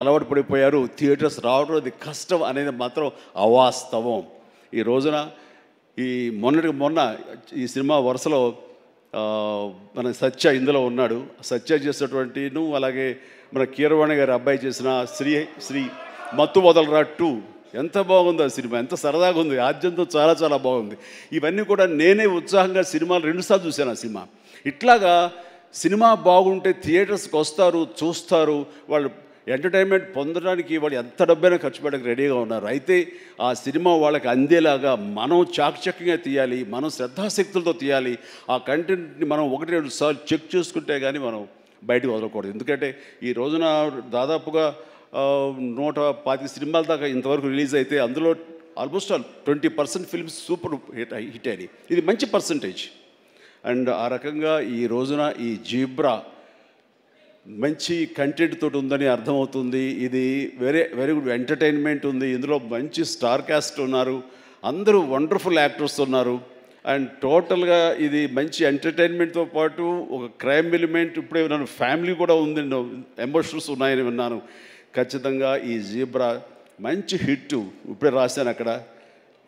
అలవాటు పడిపోయారు. థియేటర్స్ రావడం అది కష్టం అనేది మాత్రం అవాస్తవం. ఈ రోజున ఈ మొన్న ఈ సినిమా వరుసలో మన సత్య ఇందులో ఉన్నాడు. సత్య చేసినటువంటిను అలాగే మన కీరవాణి గారి అబ్బాయి చేసిన శ్రీ మత్తు వదలరా 2 ఎంత బాగుంది ఆ సినిమా, ఎంత సరదాగా ఉంది, ఆద్యంతో చాలా చాలా బాగుంది. ఇవన్నీ కూడా నేనే ఉత్సాహంగా సినిమాలు 2 సార్లు చూశాను ఆ సినిమా. ఇట్లాగా సినిమా బాగుంటే థియేటర్స్కి వస్తారు, చూస్తారు, వాళ్ళు ఎంటర్టైన్మెంట్ పొందడానికి వాళ్ళు ఎంత డబ్బైనా ఖర్చు పెట్టడానికి రెడీగా ఉన్నారు. అయితే ఆ సినిమా వాళ్ళకి అందేలాగా మనం చాకచక్యంగా తీయాలి, మనం శ్రద్ధాశక్తులతో తీయాలి. ఆ కంటెంట్ని మనం 1-2 సార్లు చెక్ చేసుకుంటే కానీ మనం బయటకు వదలకూడదు. ఎందుకంటే ఈ రోజున దాదాపుగా 125 సినిమాల దాకా ఇంతవరకు రిలీజ్ అయితే అందులో ఆల్మోస్ట్ 20% ఫిల్మ్స్ సూపర్ హిట్ అయినాయి. ఇది మంచి పర్సంటేజ్. అండ్ ఆ రకంగా ఈ రోజున ఈ జీబ్రా మంచి కంటెంట్ తోటి ఉందని అర్థమవుతుంది. ఇది వెరీ గుడ్ ఎంటర్టైన్మెంట్ ఉంది. ఇందులో మంచి స్టార్ కాస్ట్ ఉన్నారు, అందరూ వండర్ఫుల్ యాక్టర్స్ ఉన్నారు. అండ్ టోటల్గా ఇది మంచి ఎంటర్టైన్మెంట్తో పాటు ఒక క్రైమ్ ఎలిమెంట్, ఇప్పుడే విన్నాను ఫ్యామిలీ కూడా ఉంది, ఎమోషన్స్ ఉన్నాయని విన్నాను. ఖచ్చితంగా ఈ జీబ్రా మంచి హిట్. ఇప్పుడే రాశాను అక్కడ,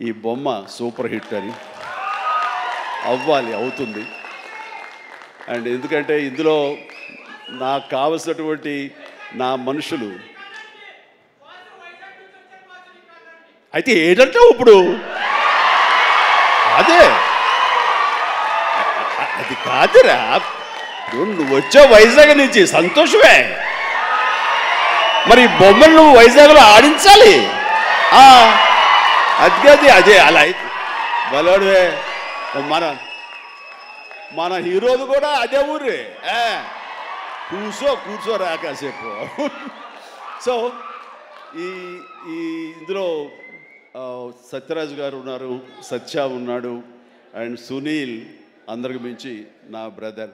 ఈ బొమ్మ సూపర్ హిట్ అని. అవ్వాలి, అవుతుంది. అండ్ ఎందుకంటే ఇందులో నాకు కావలసినటువంటి నా మనుషులు అయితే ఏంటంటే ఇప్పుడు అదే అది కాదురా, నువ్వు వచ్చావు వైజాగ్ నుంచి, సంతోషమే. మరి బొమ్మలు నువ్వు వైజాగ్లో ఆడించాలి. అదే అలా అయితే బలవాడువే. మన హీరోది కూడా అదే ఊరే. కూర్చోరా కాసేపు. సో ఈ ఇందులో సత్యరాజు గారు ఉన్నారు, సత్య ఉన్నాడు, అండ్ సునీల్, అందరికి మించి నా బ్రదర్.